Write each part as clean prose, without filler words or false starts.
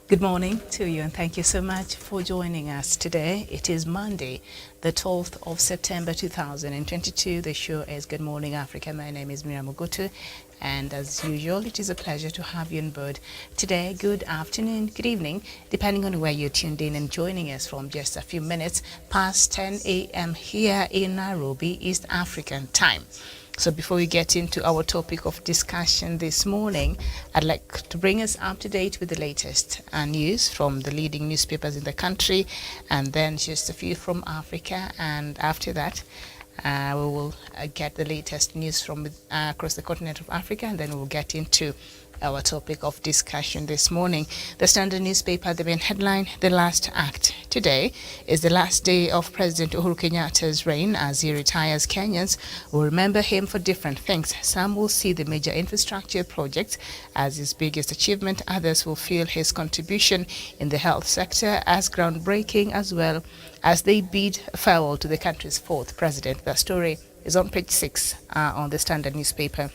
Good morning to you, and thank you so much for joining us today. It is Monday, the 12th of September 2022. The show is Good Morning Africa. My name is Miriam Ogutu, and as usual, it is a pleasure to have you on board today. Good afternoon, good evening, depending on where you're tuned in and joining us from. Just a few minutes past 10 a.m. here in Nairobi, East African time. So before we get into our topic of discussion this morning, I'd like to bring us up to date with the latest news from the leading newspapers in the country, and then just a few from Africa. And after that, we will get the latest news from across the continent of Africa, and then we'll get into our topic of discussion this morning. The Standard newspaper, the main headline, the last act. Today is the last day of President Uhuru Kenyatta's reign. As he retires, Kenyans will remember him for different things. Some will see the major infrastructure projects as his biggest achievement. Others will feel his contribution in the health sector as groundbreaking, as well as they bid farewell to the country's fourth president. The story is on page 6 on the Standard newspaper.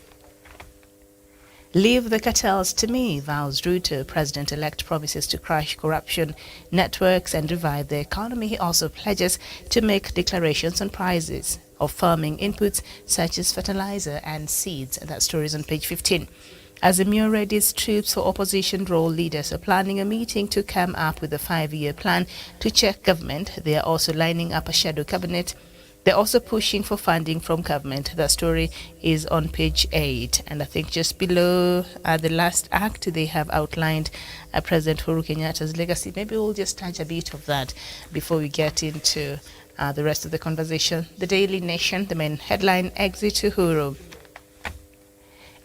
Leave the cartels to me, vows Ruto. President-elect promises to crush corruption networks and revive the economy. He also pledges to make declarations on prices of farming inputs such as fertilizer and seeds. That story is on page 15. As Emir readies troops for opposition role, leaders are planning a meeting to come up with a 5-year plan to check government. They are also lining up a shadow cabinet. They're also pushing for funding from government. The story is on page 8. And I think just below the last act, they have outlined President Uhuru Kenyatta's legacy. Maybe we'll just touch a bit of that before we get into the rest of the conversation. The Daily Nation, the main headline, Exit Uhuru.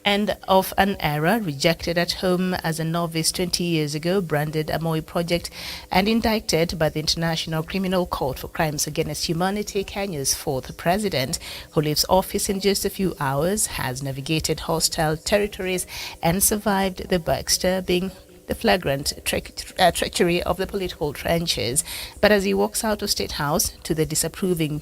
End of an era, rejected at home as a novice 20 years ago, branded a Moi project and indicted by the International Criminal Court for crimes against humanity. Kenya's fourth president, who leaves office in just a few hours, has navigated hostile territories and survived the backstabbing, the flagrant treachery of the political trenches. But as he walks out of State House to the disapproving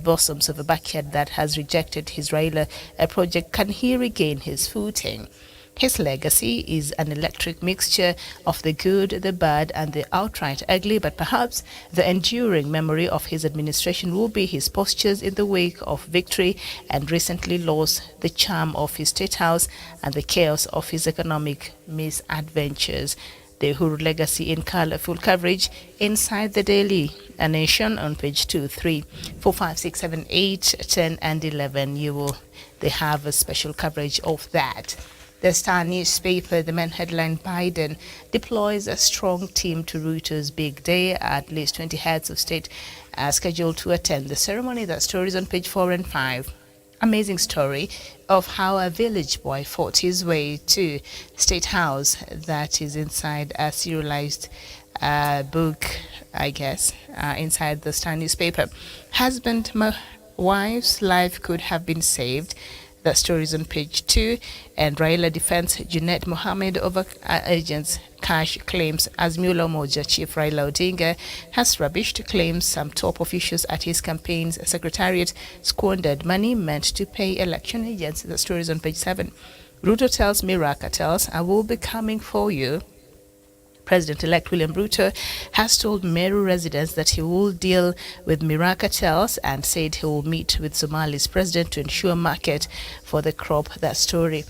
bosoms of a backyard that has rejected his Raila project, can he regain his footing? His legacy is an electric mixture of the good, the bad, and the outright ugly, but perhaps the enduring memory of his administration will be his postures in the wake of victory and recently lost, the charm of his State House, and the chaos of his economic misadventures. The Uhuru legacy in colorful coverage inside the Daily Nation on page 2, 3, 4, 5, 6, 7, 8, 10, and 11. They have a special coverage of that. The Star newspaper, the main headline, Biden deploys a strong team to Ruto's big day. At least 20 heads of state are scheduled to attend the ceremony. That story is on page 4 and 5. Amazing story of how a village boy fought his way to State House. That is inside a serialized book, I guess, inside the Star newspaper. Husband, wife's life could have been saved. That story is on page 2. And Raila defends Junet Mohammed over agents' cash claims as Mula Umoja chief Raila Odinga has rubbished claims some top officials at his campaign's secretariat squandered money meant to pay election agents. The story is on page 7. Ruto tells Mira cartels, I will be coming for you. President-elect William Ruto has told Meru residents that he will deal with Mira cartels and said he will meet with Somali's president to ensure market for the crop. That story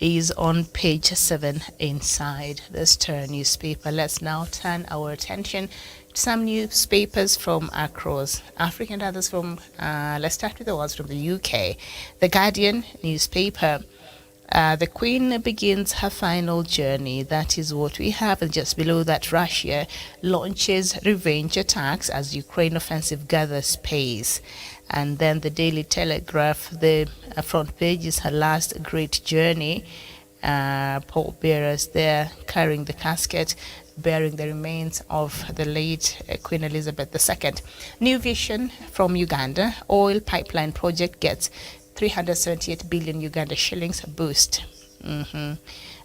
is on page 7 inside the Star newspaper. Let's now turn our attention to some newspapers from across Africa and others from, let's start with the ones from the UK. The Guardian newspaper. The Queen begins her final journey. That is what we have. And just below that, Russia launches revenge attacks as Ukraine offensive gathers pace. And then the Daily Telegraph, the front page is her last great journey. Pallbearers there carrying the casket, bearing the remains of the late Queen Elizabeth II. New Vision from Uganda, oil pipeline project gets 378 billion Uganda shillings boost.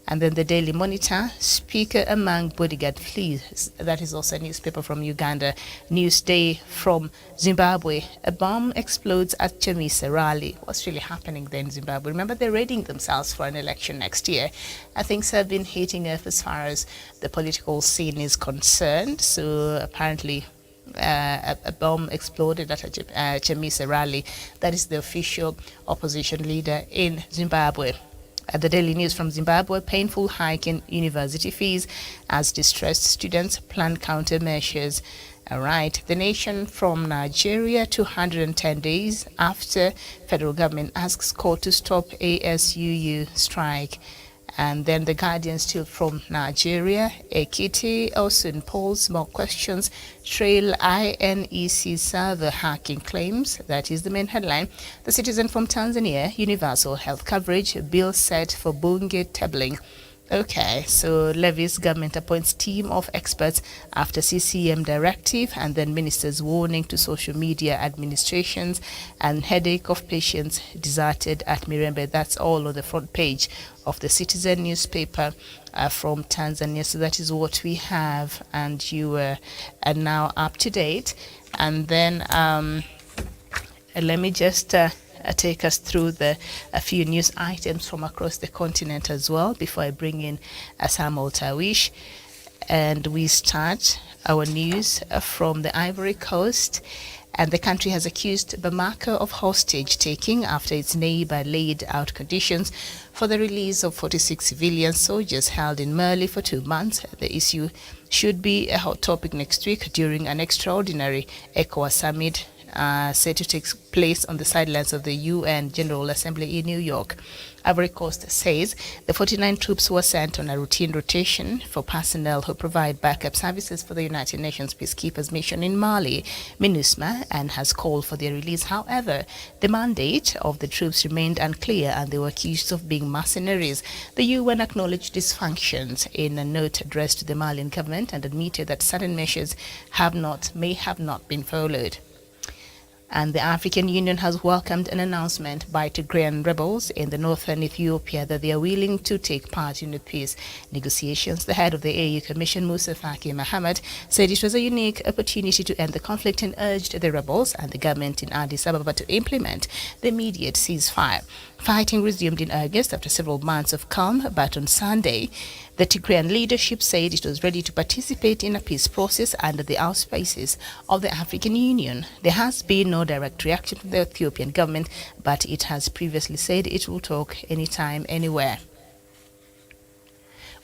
And then the Daily Monitor, speaker among bodyguard flees. That is also a newspaper from Uganda. Newsday from Zimbabwe, a bomb explodes at Chamisa rally. What's really happening there in Zimbabwe? Remember, they're readying themselves for an election next year. Things have been heating up as far as the political scene is concerned. So apparently a bomb exploded at a Chamisa rally. That is the official opposition leader in Zimbabwe. At the Daily News from Zimbabwe, painful hike in university fees as distressed students plan countermeasures. All right, the Nation from Nigeria, 210 days after federal government asks court to stop ASUU strike. And then the Guardian, still from Nigeria, Ekiti also polls more questions, trail INEC server hacking claims. That is the main headline. The Citizen from Tanzania, universal health coverage, bill set for bunge tabling. Okay, so Levy's government appoints team of experts after CCM directive, and then ministers warning to social media administrations, and headache of patients deserted at Mirembe. That's all on the front page of the Citizen newspaper from Tanzania. So that is what we have, and you are now up to date. And then let me just take us through a few news items from across the continent as well before I bring in Samuel Tawish. And we start our news from the Ivory Coast. And the country has accused Bamako of hostage-taking after its neighbor laid out conditions for the release of 46 civilian soldiers held in Mali for 2 months. The issue should be a hot topic next week during an extraordinary ECOWAS summit set to take place on the sidelines of the UN General Assembly in New York. Ivory Coast says the 49 troops were sent on a routine rotation for personnel who provide backup services for the United Nations Peacekeepers mission in Mali, MINUSMA, and has called for their release. However, the mandate of the troops remained unclear, and they were accused of being mercenaries. The UN acknowledged dysfunctions in a note addressed to the Malian government and admitted that certain measures may have not been followed. And the African Union has welcomed an announcement by Tigrayan rebels in the northern Ethiopia that they are willing to take part in the peace negotiations. The head of the AU Commission, Musa Faki Mahamat, said it was a unique opportunity to end the conflict and urged the rebels and the government in Addis Ababa to implement the immediate ceasefire. Fighting resumed in August after several months of calm, but on Sunday, the Tigrayan leadership said it was ready to participate in a peace process under the auspices of the African Union. There has been no direct reaction from the Ethiopian government, but it has previously said it will talk anytime, anywhere.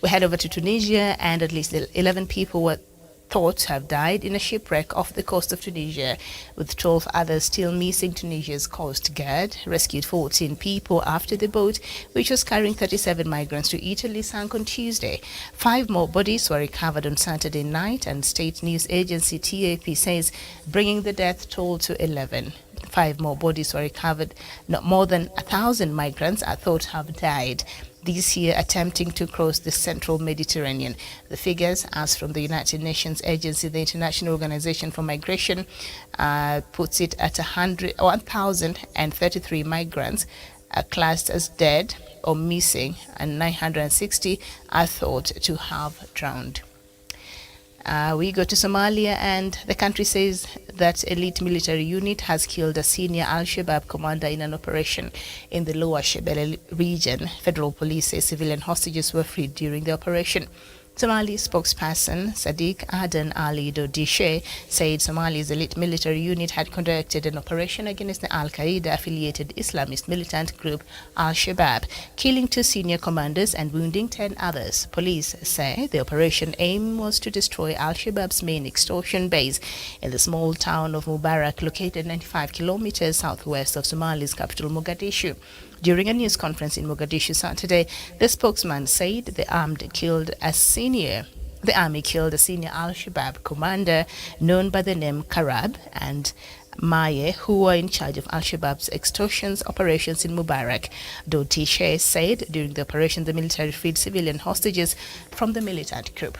We head over to Tunisia, and at least 11 people were thought to have died in a shipwreck off the coast of Tunisia, with 12 others still missing. Tunisia's Coast Guard rescued 14 people after the boat, which was carrying 37 migrants to Italy, sank on Tuesday. 5 more bodies were recovered on Saturday night, and state news agency TAP says, bringing the death toll to 11. 5 more bodies were recovered. Not more than 1,000 migrants are thought to have died this year attempting to cross the central Mediterranean. The figures, as from the United Nations agency, the International Organization for Migration, puts it at 1,033 migrants are classed as dead or missing, and 960 are thought to have drowned. We go to Somalia, and the country says that elite military unit has killed a senior Al-Shabaab commander in an operation in the Lower Shabelle region. Federal police say civilian hostages were freed during the operation. Somali spokesperson Sadiq Adan Ali Dodishe said Somalia's elite military unit had conducted an operation against the Al-Qaeda-affiliated Islamist militant group Al-Shabaab, killing 2 senior commanders and wounding 10 others. Police say the operation aim was to destroy Al-Shabaab's main extortion base in the small town of Mubarak, located 95 kilometers southwest of Somalia's capital, Mogadishu. During a news conference in Mogadishu Saturday, the spokesman said the army killed a senior Al-Shabaab commander known by the name Karab and Maye, who were in charge of Al-Shabaab's extortions operations in Mubarak. Dotishe said during the operation the military freed civilian hostages from the militant group.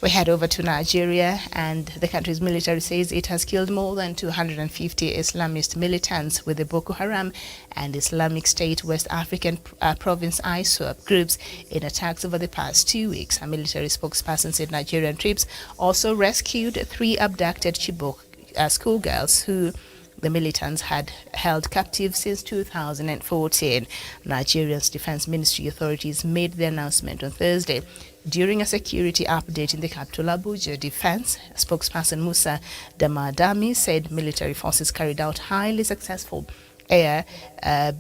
We head over to Nigeria, and the country's military says it has killed more than 250 Islamist militants with the Boko Haram and Islamic State West African province ISWAP groups in attacks over the past 2 weeks. A military spokesperson said Nigerian troops also rescued 3 abducted Chibok schoolgirls who the militants had held captive since 2014. Nigeria's defense ministry authorities made the announcement on Thursday during a security update in the capital Abuja. Defense spokesperson Musa Damadami said military forces carried out highly successful air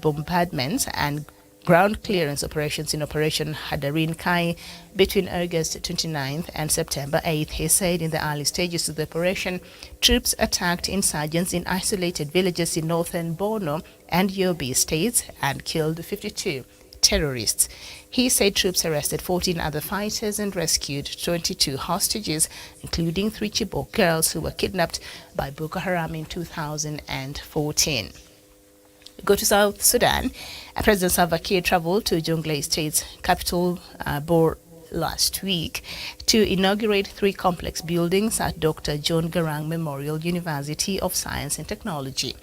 bombardments and ground clearance operations in Operation Hadarin Kai between August 29th and September 8th. He said in the early stages of the operation, troops attacked insurgents in isolated villages in northern Borno and Yobe states and killed 52 terrorists. He said troops arrested 14 other fighters and rescued 22 hostages, including 3 Chibok girls who were kidnapped by Boko Haram in 2014. Go to South Sudan. President Salva Kiir traveled to Jonglei State's capital, Bor, last week to inaugurate 3 complex buildings at Dr. John Garang Memorial University of Science and Technology.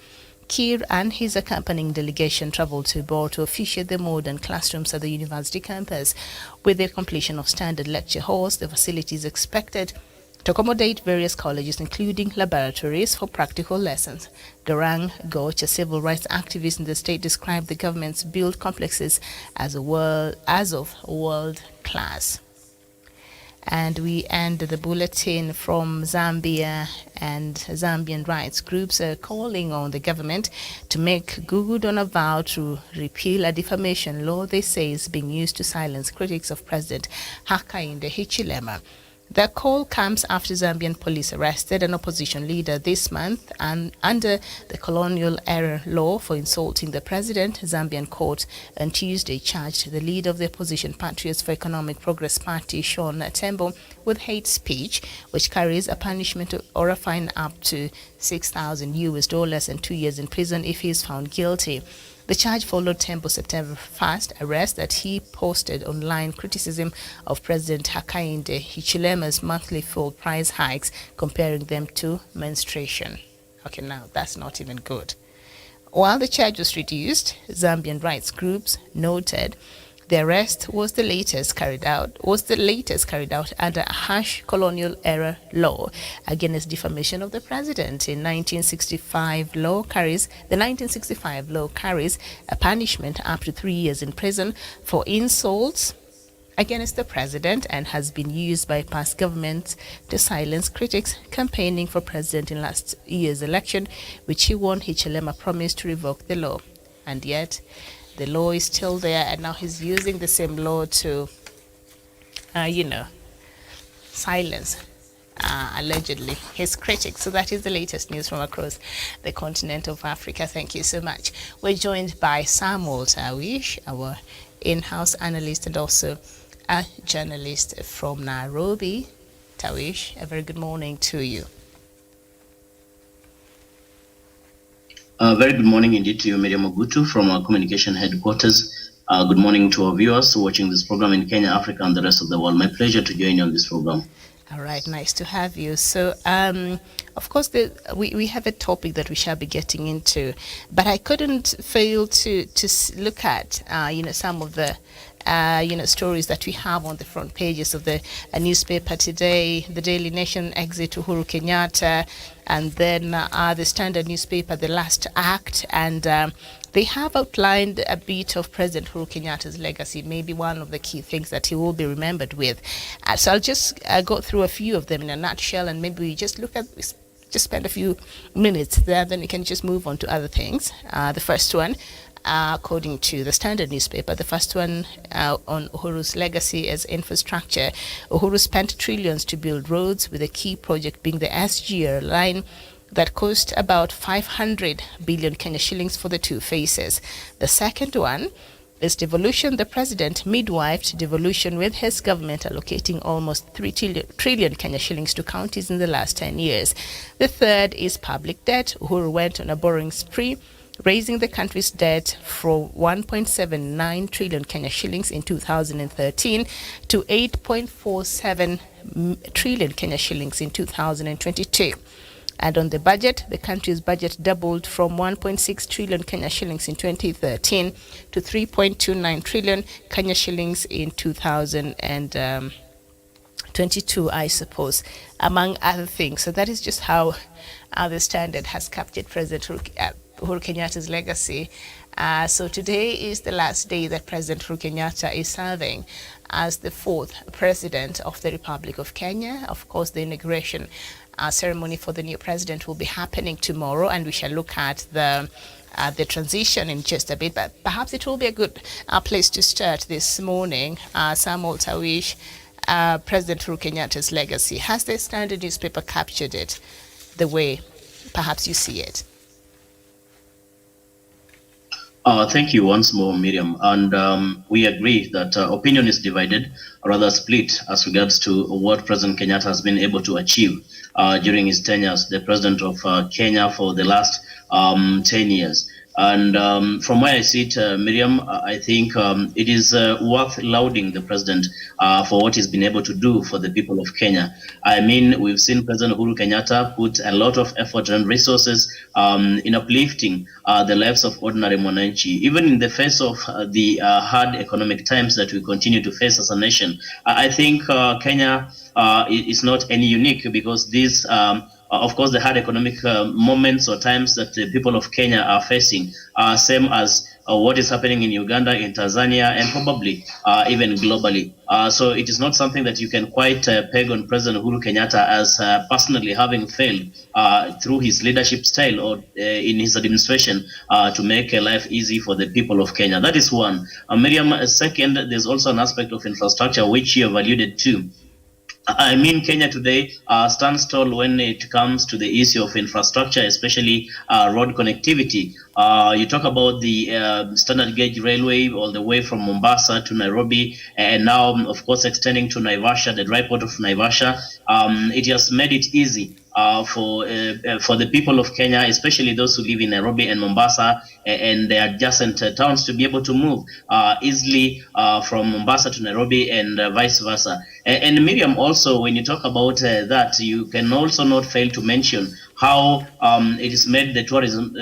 Kiir and his accompanying delegation traveled to Bor to officiate the modern classrooms at the university campus. With the completion of standard lecture halls, the facility is expected to accommodate various colleges, including laboratories for practical lessons. Garang Goch, a civil rights activist in the state, described the government's built complexes as of world class. And we end the bulletin from Zambia, and Zambian rights groups are calling on the government to make good on a vow to repeal a defamation law they say is being used to silence critics of President Hakainde Hichilema. The call comes after Zambian police arrested an opposition leader this month and under the colonial era law for insulting the president. Zambian court on Tuesday charged the leader of the opposition Patriots for Economic Progress Party, Sean Tembo, with hate speech, which carries a punishment or a fine up to $6,000 and 2 years in prison if he is found guilty. The charge followed Tembo's September 1st arrest that he posted online criticism of President Hakainde Hichilema's monthly fuel price hikes, comparing them to menstruation. Okay, now that's not even good. While the charge was reduced, Zambian rights groups noted the arrest was the latest carried out under a harsh colonial era law against defamation of the president. The 1965 law carries a punishment up to 3 years in prison for insults against the president and has been used by past governments to silence critics campaigning for president in last year's election, which he won. Hichilema promised to revoke the law, and yet the law is still there, and now he's using the same law to, silence, allegedly, his critics. So that is the latest news from across the continent of Africa. Thank you so much. We're joined by Samuel Tawish, our in-house analyst and also a journalist from Nairobi. Tawish, a very good morning to you. Very good morning indeed to you, Miriam Ogutu, from our communication headquarters. Good morning to our viewers watching this program in Kenya, Africa, and the rest of the world. My pleasure to join you on this program. All right, nice to have you. So, of course, we have a topic that we shall be getting into, but I couldn't fail to look at, some of the stories that we have on the front pages of the newspaper today. The Daily Nation, exit Uhuru Kenyatta, and then the Standard newspaper, The Last Act, and they have outlined a bit of President Uhuru Kenyatta's legacy, maybe one of the key things that he will be remembered with. So I'll just go through a few of them in a nutshell, and maybe we just spend a few minutes there, then we can just move on to other things. The first one, according to the Standard newspaper, the first one on Uhuru's legacy is infrastructure. Uhuru spent trillions to build roads, with a key project being the SGR line that cost about 500 billion Kenya shillings for the 2 phases. The second one is devolution. The president midwifed devolution, with his government allocating almost 3 trillion Kenya shillings to counties in the last 10 years. The third is public debt. Uhuru went on a borrowing spree, raising the country's debt from 1.79 trillion Kenya shillings in 2013 to 8.47 trillion Kenya shillings in 2022. And on the budget, the country's budget doubled from 1.6 trillion Kenya shillings in 2013 to 3.29 trillion Kenya shillings in 2022, I suppose, among other things. So that is just how the Standard has captured President Uhuru Kenyatta's legacy. So today is the last day that President Uhuru Kenyatta is serving as the fourth president of the Republic of Kenya. Of course, the inauguration ceremony for the new president will be happening tomorrow, and we shall look at the transition in just a bit. But perhaps it will be a good place to start this morning. Samuel Tawish, President Uhuru Kenyatta's legacy. Has the Standard newspaper captured it the way perhaps you see it? Thank you once more, Miriam. And we agree that opinion is divided, or rather split, as regards to what President Kenyatta has been able to achieve during his tenure as the president of Kenya for the last 10 years. And from where I see it, Miriam, I think it is worth lauding the president for what he's been able to do for the people of Kenya. I mean, we've seen President Uhuru Kenyatta put a lot of effort and resources in uplifting the lives of ordinary Mwananchi, even in the face of the hard economic times that we continue to face as a nation. I think Kenya is not any unique, because these of course, the hard economic moments or times that the people of Kenya are facing are same as what is happening in Uganda, in Tanzania, and probably even globally. So it is not something that you can quite peg on President Uhuru Kenyatta as personally having failed through his leadership style or in his administration to make life easy for the people of Kenya. That is one. Miriam, second, there's also an aspect of infrastructure which you have alluded to. I mean, Kenya today stands tall when it comes to the issue of infrastructure, especially road connectivity. You talk about the standard gauge railway all the way from Mombasa to Nairobi, and now, of course, extending to Naivasha, the dry port of Naivasha. It has made it easy for the people of Kenya, especially those who live in Nairobi and Mombasa and the adjacent towns, to be able to move easily from Mombasa to Nairobi and vice versa. And Miriam, also, when you talk about that, you can also not fail to mention how it has made the tourism,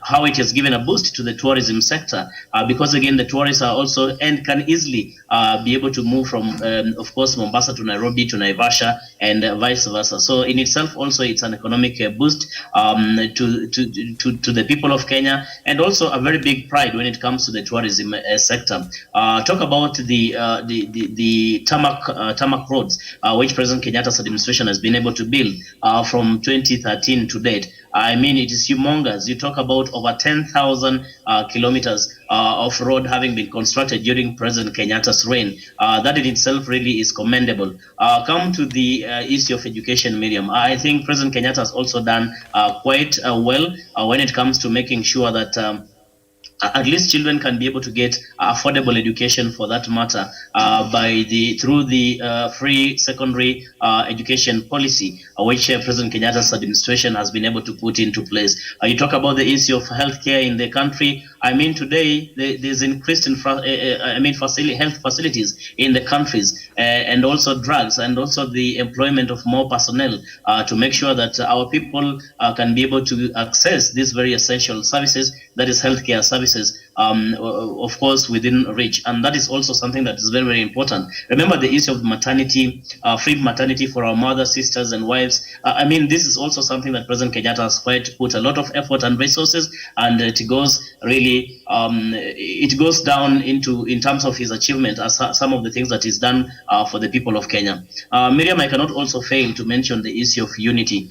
how it has given a boost to the tourism sector, because again, the tourists are also and can easily be able to move from, of course, Mombasa to Nairobi to Naivasha and vice versa. So in itself, also, it's an economic boost to the people of Kenya, and also a very big pride when it comes to the tourism sector. Talk about the tarmac roads, which President Kenyatta's administration has been able to build from 2013 to date. I mean, it is humongous. You talk about over 10,000 kilometers of road having been constructed during President Kenyatta's reign. That in itself really is commendable. Come to the issue of education, Miriam. I think President Kenyatta has also done quite well when it comes to making sure that at least children can be able to get affordable education, for that matter, through the free secondary education policy, which President Kenyatta's administration has been able to put into place. You talk about the issue of healthcare in the country. I mean, today there's increased health facilities in the countries, and also drugs, and also the employment of more personnel to make sure that our people can be able to access these very essential services, that is healthcare services, of course, within reach. And that is also something that is very, very important. Remember the issue of maternity, free maternity for our mothers, sisters, and wives. I mean, this is also something that President Kenyatta has quite put a lot of effort and resources, and it goes really, it goes down in terms of his achievement as some of the things that he's done for the people of Kenya. Miriam, I cannot also fail to mention the issue of unity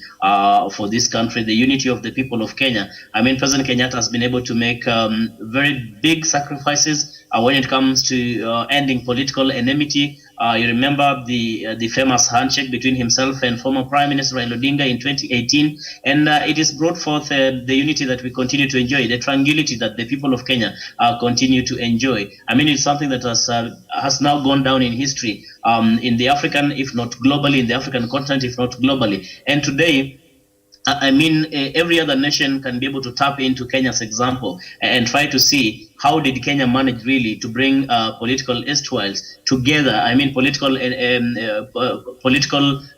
for this country, the unity of the people of Kenya. I mean, President Kenyatta has been able to make very big sacrifices when it comes to ending political enmity. You remember the famous handshake between himself and former Prime Minister Raila Odinga in 2018, and it has brought forth the unity that we continue to enjoy, the tranquility that the people of Kenya continue to enjoy. I mean, it's something that has now gone down in history in the African, if not globally, in the African continent, if not globally. And today, I mean, every other nation can be able to tap into Kenya's example and try to see how did Kenya manage really to bring political erstwhiles together. I mean, political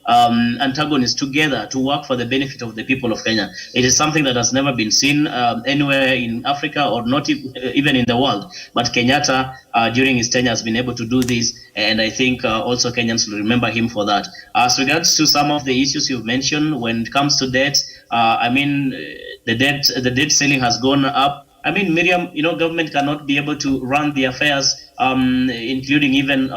antagonists together to work for the benefit of the people of Kenya. It is something that has never been seen anywhere in Africa or not even in the world. But Kenyatta, during his tenure, has been able to do this, and I think also Kenyans will remember him for that. As regards to some of the issues you've mentioned, when it comes to debt, I mean, the debt ceiling has gone up. I mean, Miriam, government cannot be able to run the affairs, including even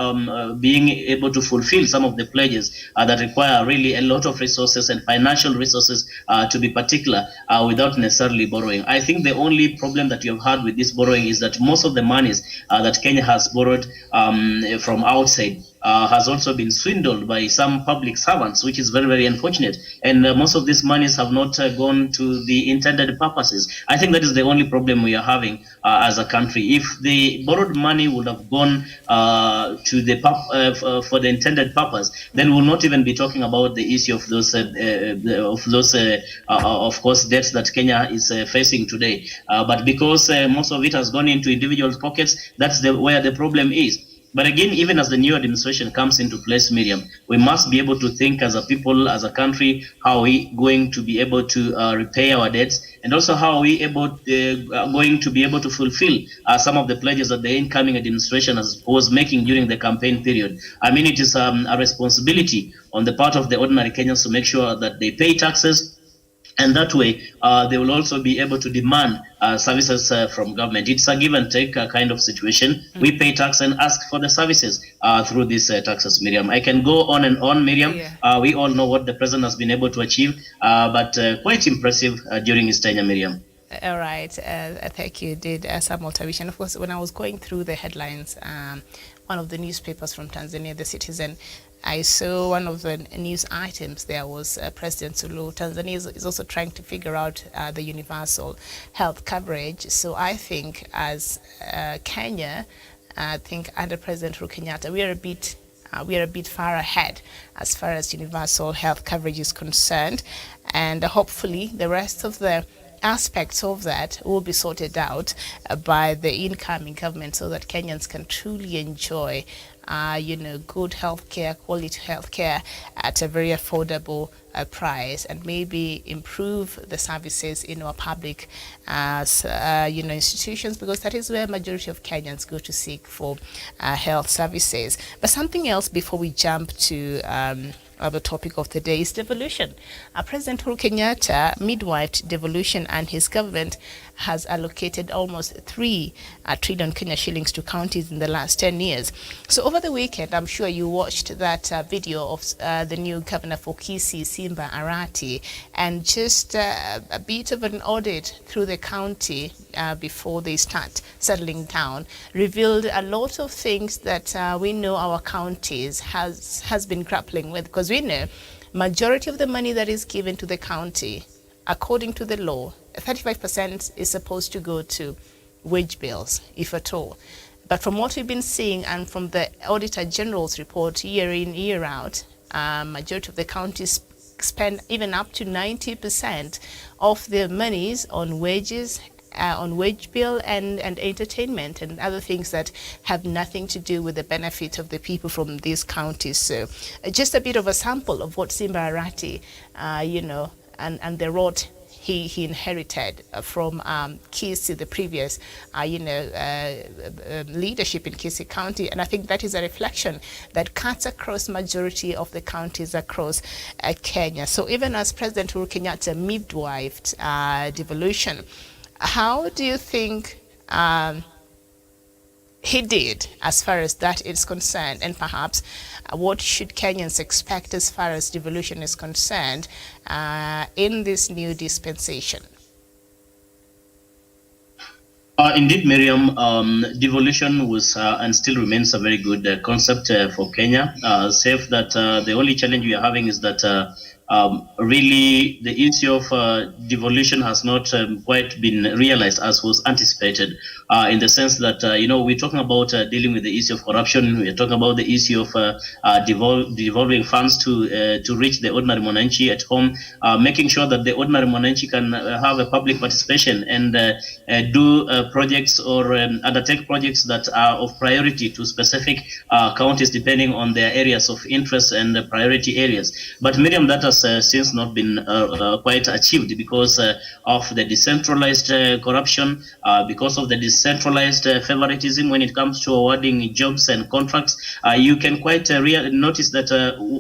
being able to fulfill some of the pledges that require really a lot of resources and financial resources, to be particular, without necessarily borrowing. I think the only problem that you've had with this borrowing is that most of the monies that Kenya has borrowed from outside has also been swindled by some public servants, which is very, very unfortunate. And most of these monies have not gone to the intended purposes. I think that is the only problem we are having as a country. If the borrowed money would have gone to the for the intended purpose, then we'll not even be talking about the issue of those, of course, debts that Kenya is facing today. But because most of it has gone into individual pockets, that's where the problem is. But again, even as the new administration comes into place, Miriam, we must be able to think as a people, as a country, how are we going to be able to repay our debts, and also how are we going to be able to fulfill some of the pledges that the incoming administration was making during the campaign period. I mean, it is a responsibility on the part of the ordinary Kenyans to make sure that they pay taxes, and that way they will also be able to demand services from government. It's a give and take kind of situation. We pay tax and ask for the services through these taxes, Miriam. I can go on and on, Miriam. Yeah. We all know what the president has been able to achieve, but quite impressive during his tenure, Miriam. All right, thank you. Did some observation. Of course, when I was going through the headlines, one of the newspapers from Tanzania, The Citizen, I saw one of the news items there was President Suluhu. Tanzania is also trying to figure out the universal health coverage. So I think as Kenya, I think under President Uhuru Kenyatta, we are a bit far ahead as far as universal health coverage is concerned, and hopefully the rest of the aspects of that will be sorted out by the incoming government so that Kenyans can truly enjoy good healthcare, quality healthcare at a very affordable price, and maybe improve the services in our public institutions, because that is where majority of Kenyans go to seek for health services. But something else before we jump to the topic of the day is devolution. President Uhuru Kenyatta midwifed devolution, and his government has allocated almost 3 trillion Kenya shillings to counties in the last 10 years. So over the weekend, I'm sure you watched that video of the new governor for Kisii, Simba Arati, and just a bit of an audit through the county before they start settling down revealed a lot of things that we know our counties has been grappling with, because we know majority of the money that is given to the county, according to the law, 35% is supposed to go to wage bills, if at all. But from what we've been seeing and from the Auditor General's report year in, year out, majority of the counties spend even up to 90% of their monies on wages, on wage bill and entertainment and other things that have nothing to do with the benefit of the people from these counties. So just a bit of a sample of what Simba Arati, and the road he inherited from Kisii, the previous, leadership in Kisii County. And I think that is a reflection that cuts across majority of the counties across Kenya. So even as President Uhuru Kenyatta midwifed devolution, how do you think he did as far as that is concerned, and perhaps what should Kenyans expect as far as devolution is concerned in this new dispensation? Indeed, Miriam, devolution was and still remains a very good concept for Kenya, save that the only challenge we are having is that really the issue of devolution has not quite been realized as was anticipated, in the sense that, we're talking about dealing with the issue of corruption. We're talking about the issue of devolving funds to reach the ordinary Mwananchi at home, making sure that the ordinary Mwananchi can have a public participation and do projects or undertake projects that are of priority to specific counties depending on their areas of interest and priority areas. But Miriam, that has since not been quite achieved because of the decentralized corruption, because of the decentralized favoritism when it comes to awarding jobs and contracts. You can quite notice that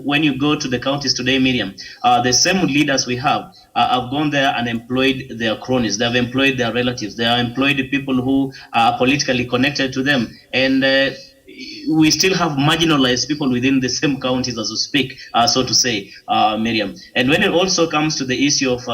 when you go to the counties today, Miriam, the same leaders we have gone there and employed their cronies. They have employed their relatives. They have employed people who are politically connected to them. And we still have marginalized people within the same counties as we speak, so to say, Miriam. And when it also comes to the issue of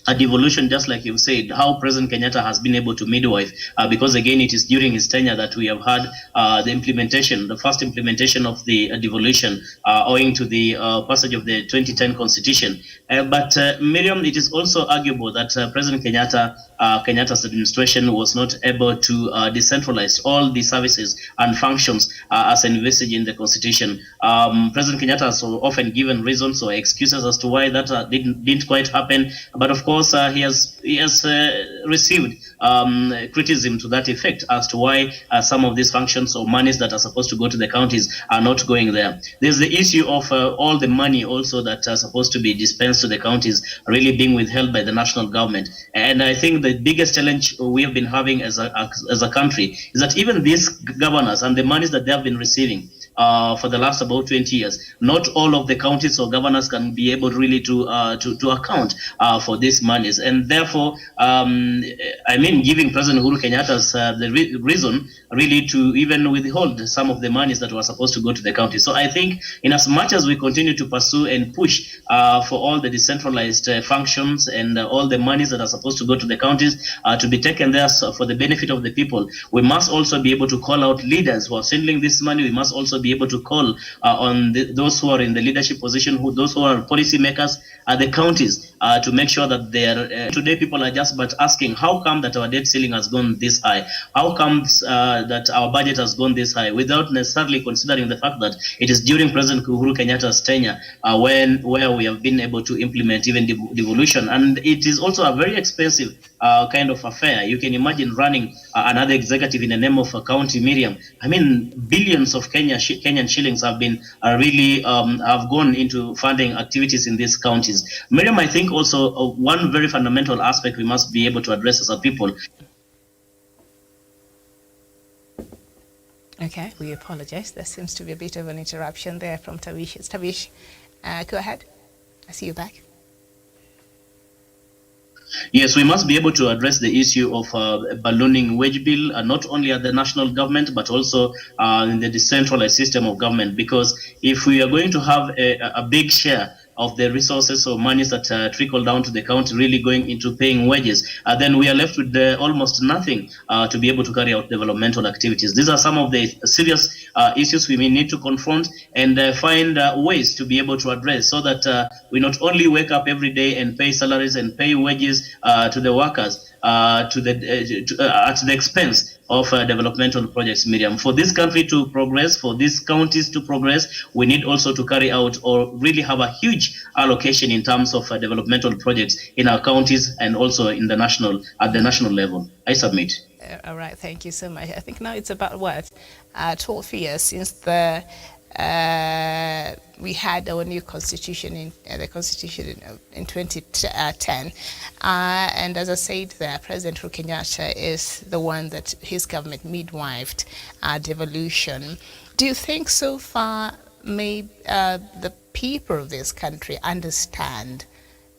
a devolution, just like you've said, how President Kenyatta has been able to midwife, because again, it is during his tenure that we have had the first implementation of the devolution, owing to the passage of the 2010 Constitution. But Miriam, it is also arguable that President Kenyatta's administration was not able to decentralize all the services and functions as envisaged in the Constitution. President Kenyatta has often given reasons or excuses as to why that didn't quite happen. But of course, he has received criticism to that effect as to why some of these functions or monies that are supposed to go to the counties are not going there. There's the issue of all the money also that are supposed to be dispensed to the counties really being withheld by the national government. And I think the biggest challenge we have been having as a country is that even these governors and the monies that they have been receiving for the last about 20 years, not all of the counties or governors can be able really to account for these monies. And therefore, giving President Uhuru Kenyatta's the reason really to even withhold some of the monies that were supposed to go to the county. So I think in as much as we continue to pursue and push for all the decentralized functions and all the monies that are supposed to go to the counties to be taken there for the benefit of the people, we must also be able to call out leaders who are sending this money. We must also be able to call on those who are in the leadership position, those who are policymakers at the counties, to make sure that today people are just but asking, how come that our debt ceiling has gone this high? How comes that our budget has gone this high, without necessarily considering the fact that it is during President Uhuru Kenyatta's tenure where we have been able to implement even devolution. And it is also a very expensive kind of affair. You can imagine running another executive in the name of a county, Miriam. I mean, billions of Kenyan shillings have been have gone into funding activities in these counties. Miriam, I think also one very fundamental aspect we must be able to address as a people. Okay, we apologize. There seems to be a bit of an interruption there from Tawish. Tawish, go ahead. I see you back. Yes, we must be able to address the issue of ballooning wage bill, not only at the national government, but also in the decentralized system of government. Because if we are going to have a big share of the resources or monies that trickle down to the county really going into paying wages, then we are left with almost nothing to be able to carry out developmental activities. These are some of the serious issues we may need to confront and find ways to be able to address, so that we not only wake up every day and pay salaries and pay wages to the workers at the expense of developmental projects, Miriam. For this country to progress, for these counties to progress, we need also to carry out or really have a huge allocation in terms of developmental projects in our counties and also in the at the national level. I submit. All right, thank you so much. I think now it's about 12 years since we had our new constitution in 2010, and as I said, there, President Uhuru Kenyatta is the one that his government midwifed devolution. Do you think so far the people of this country understand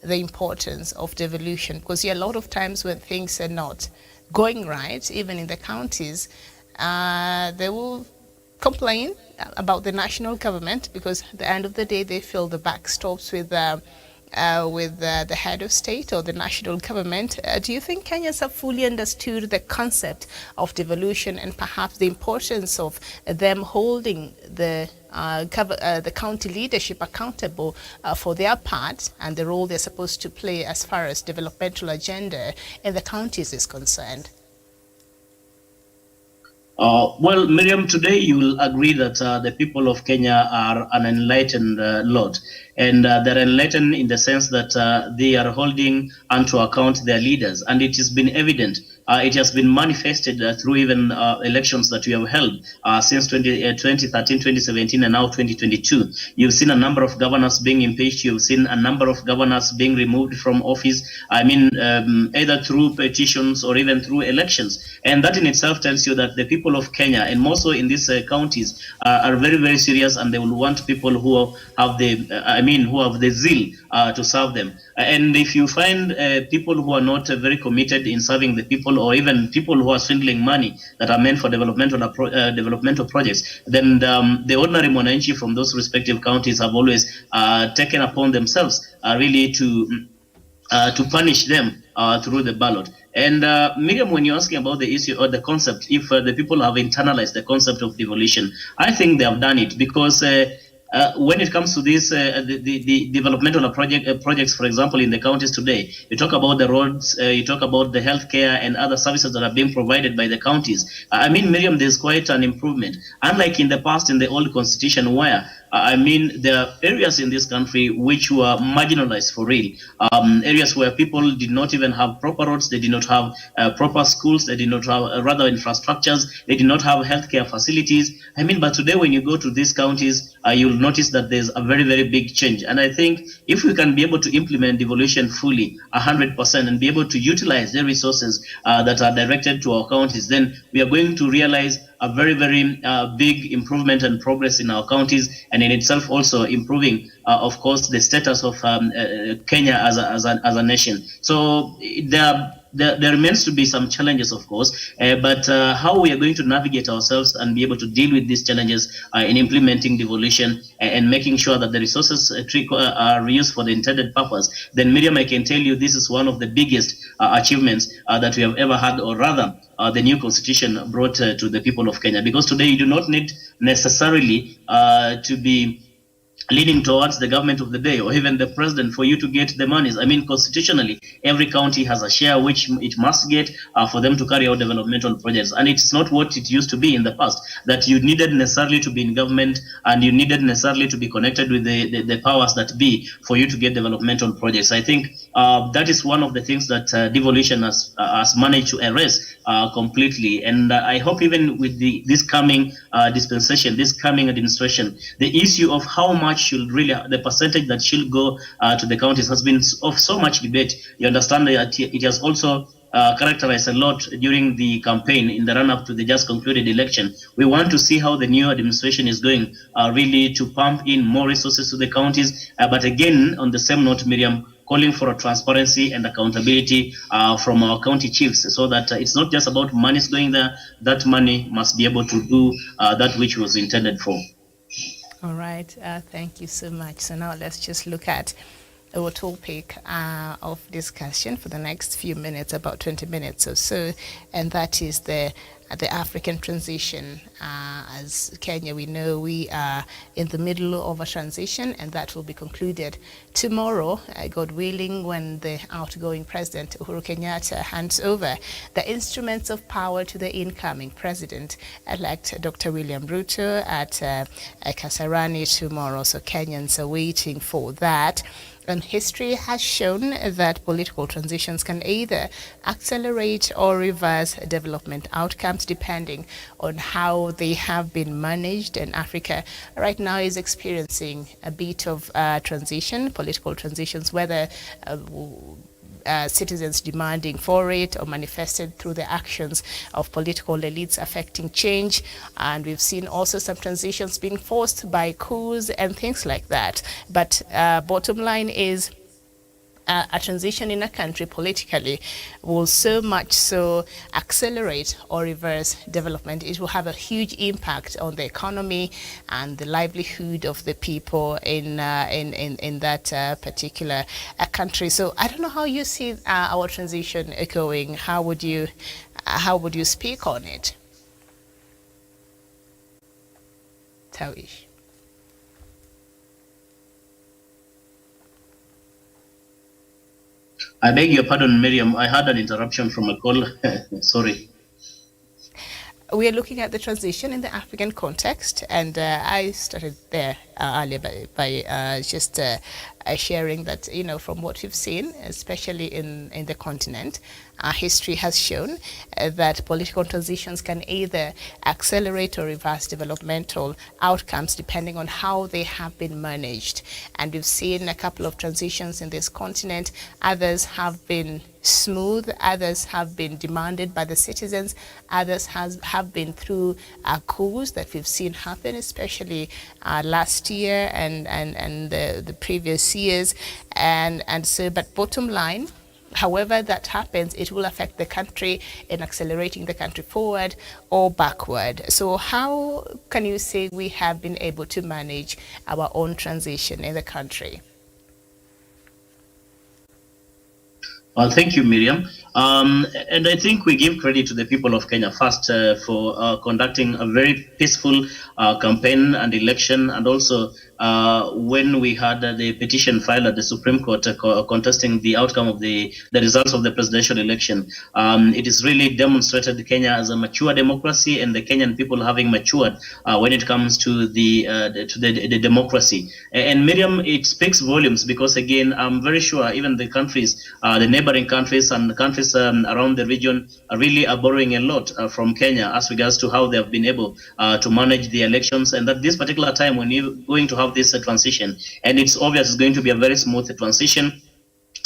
the importance of devolution? Because a lot of times when things are not going right, even in the counties, they will complain about the national government, because at the end of the day they feel the buck stops with the head of state or the national government. Do you think Kenyans have fully understood the concept of devolution and perhaps the importance of them holding the the county leadership accountable for their part and the role they're supposed to play as far as developmental agenda in the counties is concerned? Well, Miriam, today you will agree that the people of Kenya are an enlightened lot. And they're enlightened in the sense that they are holding onto account their leaders. And it has been evident, it has been manifested through even elections that we have held since 2013, 2017, and now 2022. You've seen a number of governors being impeached. You've seen a number of governors being removed from office. I mean, either through petitions or even through elections. And that in itself tells you that the people of Kenya, and more so in these counties, are very, very serious, and they will want people who have who have the zeal to serve them. And if you find people who are not very committed in serving the people, or even people who are swindling money that are meant for developmental projects, then the ordinary mwananchi from those respective counties have always taken upon themselves really to punish them through the ballot. And Miriam, when you're asking about the issue or the concept, if the people have internalized the concept of devolution, I think they have done it, because when it comes to this, the developmental projects, for example, in the counties today, you talk about the roads, you talk about the healthcare and other services that are being provided by the counties. I mean, Miriam, there's quite an improvement. Unlike in the past, in the old constitution, where there are areas in this country which were marginalized for real. Areas where people did not even have proper roads, they did not have proper schools, they did not have rather infrastructures, they did not have healthcare facilities. But today when you go to these counties, you'll notice that there's a very, very big change. And I think if we can be able to implement devolution fully, 100%, and be able to utilize the resources that are directed to our counties, then we are going to realize a very, very big improvement and progress in our counties, and in itself also improving, of course, the status of Kenya as a nation. So there remains to be some challenges, of course, but how we are going to navigate ourselves and be able to deal with these challenges in implementing devolution and making sure that the resources are reused for the intended purpose, then Miriam, I can tell you this is one of the biggest achievements that we have ever had, or rather, the new constitution brought to the people of Kenya. Because today you do not need necessarily to be leaning towards the government of the day or even the president for you to get the monies. Constitutionally, every county has a share which it must get for them to carry out developmental projects. And it's not what it used to be in the past, that you needed necessarily to be in government and you needed necessarily to be connected with the powers that be for you to get developmental projects. I think that is one of the things that devolution has managed to erase completely. And I hope even with this coming dispensation, this coming administration, the issue of how much should really, the percentage that should go to the counties has been of so much debate. You understand that it has also characterized a lot during the campaign in the run-up to the just concluded election. We want to see how the new administration is going really to pump in more resources to the counties. But again, on the same note, Miriam, calling for a transparency and accountability from our county chiefs, so that it's not just about money going there. That money must be able to do that which was intended for. All right, thank you so much. So now let's just look at our topic of discussion for the next few minutes, about 20 minutes or so, and that is the African transition. As Kenya, we know we are in the middle of a transition, and that will be concluded tomorrow, God willing, when the outgoing president, Uhuru Kenyatta, hands over the instruments of power to the incoming president-elect, Dr. William Ruto, at Kasarani tomorrow. So Kenyans are waiting for that. And history has shown that political transitions can either accelerate or reverse development outcomes depending on how they have been managed. And Africa right now is experiencing a bit of transition, political transitions, whether citizens demanding for it or manifested through the actions of political elites affecting change. And we've seen also some transitions being forced by coups and things like that. But bottom line is, a transition in a country politically will so much so accelerate or reverse development. It will have a huge impact on the economy and the livelihood of the people in that particular country. So I don't know how you see our transition going. How would you speak on it, Tawish? I beg your pardon, Miriam. I had an interruption from a call. Sorry. We are looking at the transition in the African context, and I started there earlier by just sharing that, from what we've seen, especially in the continent, history has shown that political transitions can either accelerate or reverse developmental outcomes depending on how they have been managed. And we've seen a couple of transitions in this continent. Others have been smooth, others have been demanded by the citizens, others have been through coups that we've seen happen, especially last year and the previous years. And so, but bottom line, however that happens, it will affect the country in accelerating the country forward or backward. So how can you say we have been able to manage our own transition in the country? Well, thank you, Miriam. And I think we give credit to the people of Kenya first for conducting a very peaceful campaign and election, and also when we had the petition filed at the Supreme Court contesting the outcome of the results of the presidential election. It is really demonstrated Kenya as a mature democracy, and the Kenyan people having matured when it comes to the democracy. And Miriam, it speaks volumes because, again, I'm very sure even the countries, the neighboring countries and the countries around the region really are borrowing a lot from Kenya as regards to how they have been able to manage the elections, and that this particular time when you're going to have this transition, and it's obvious it's going to be a very smooth transition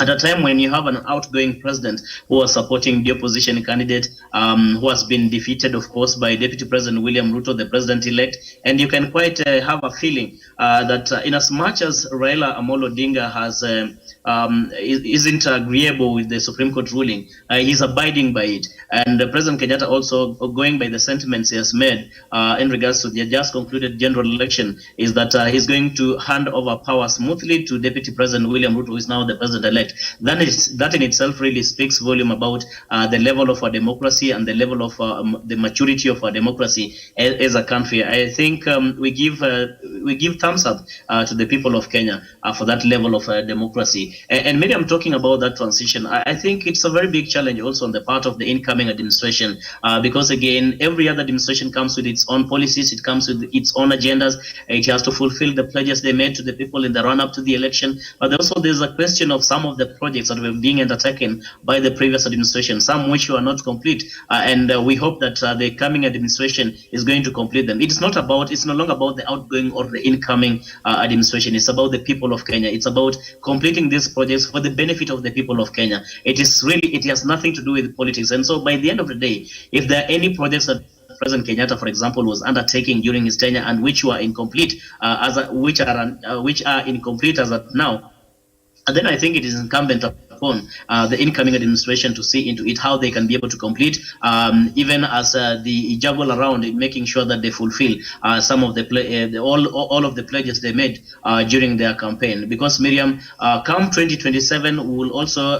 at a time when you have an outgoing president who was supporting the opposition candidate, who has been defeated, of course, by Deputy President William Ruto, the president-elect. And you can quite have a feeling that in as much as Raila Amolo Odinga has isn't agreeable with the Supreme Court ruling, he's abiding by it. And President Kenyatta also, going by the sentiments he has made in regards to the just concluded general election, is that he's going to hand over power smoothly to Deputy President William Ruto, who is now the president-elect. That in itself really speaks volume about the level of our democracy and the level of the maturity of our democracy as a country. I think we give thumbs up to the people of Kenya for that level of democracy. And maybe I'm talking about that transition. I think it's a very big challenge also on the part of the incoming administration, because again, every other administration comes with its own policies, it comes with its own agendas, it has to fulfill the pledges they made to the people in the run-up to the election. But also there's a question of some of the projects that were being undertaken by the previous administration, some which were not complete, and we hope that the coming administration is going to complete them. It's no longer about the outgoing or the incoming administration. It's about the people of Kenya. It's about completing these projects for the benefit of the people of Kenya. It has nothing to do with politics. And so by the end of the day, if there are any projects that President Kenyatta, for example, was undertaking during his tenure and which were incomplete, which are incomplete as of now, and then I think it is incumbent upon the incoming administration to see into it how they can be able to complete, even as the juggle around it, making sure that they fulfill some of all of the pledges they made during their campaign. Because Miriam, come 2027, we will also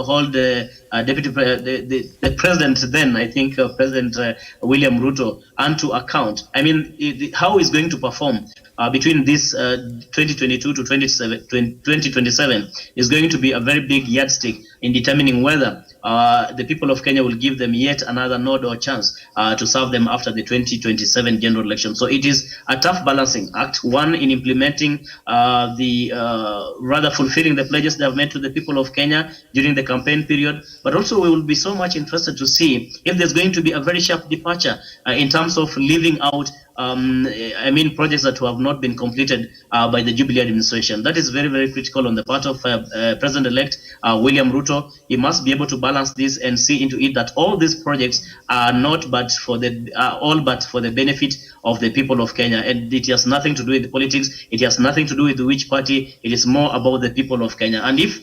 hold the president then, I think President William Ruto, onto account. I mean, how he's going to perform between this 2022 to 2027 is going to be a very big yardstick in determining whether the people of Kenya will give them yet another nod or chance to serve them after the 2027 general election. So it is a tough balancing act, one in implementing rather fulfilling the pledges they have made to the people of Kenya during the campaign period, but also we will be so much interested to see if there's going to be a very sharp departure in terms of leaving out projects that have not been completed by the Jubilee administration. That is very, very critical on the part of President-elect William Ruto. He must be able to balance this and see into it that all these projects are not but for the benefit of the people of Kenya. And it has nothing to do with politics. It has nothing to do with which party. It is more about the people of Kenya. And if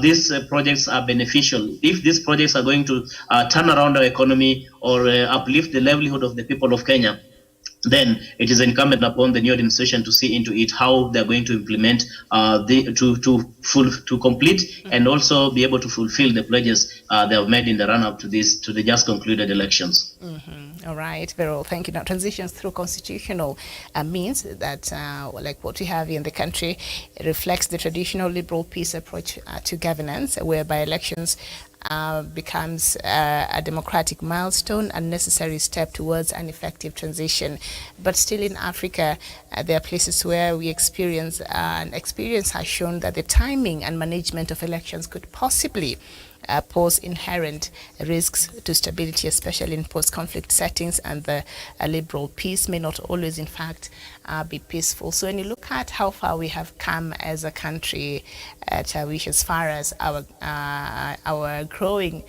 these projects are beneficial, if these projects are going to turn around our economy or uplift the livelihood of the people of Kenya, then it is incumbent upon the new administration to see into it how they're going to implement to complete and also be able to fulfill the pledges they have made in the run-up to the just concluded elections. Mm-hmm. All right, very well. Thank you. Now, transitions through constitutional means that, like what we have in the country, reflects the traditional liberal peace approach to governance, whereby elections becomes a democratic milestone and necessary step towards an effective transition. But still in Africa, there are places where we experience, and experience has shown that the timing and management of elections could possibly pose inherent risks to stability, especially in post-conflict settings, and the liberal peace may not always, in fact, be peaceful. So when you look at how far we have come as a country, which as far as our growing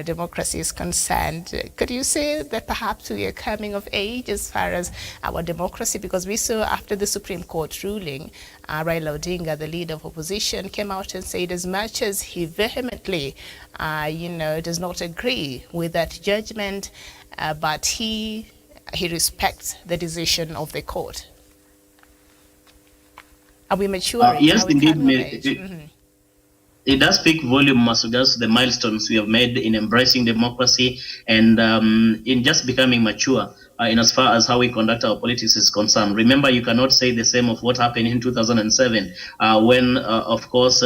democracy is concerned, could you say that perhaps we are coming of age as far as our democracy? Because we saw after the Supreme Court ruling, Raila Odinga, the leader of opposition, came out and said as much as he vehemently, does not agree with that judgment, but he respects the decision of the court. Are we maturing? Yes, indeed. It does speak volume as regards to the milestones we have made in embracing democracy and in just becoming mature in as far as how we conduct our politics is concerned. Remember, you cannot say the same of what happened in 2007 when, of course,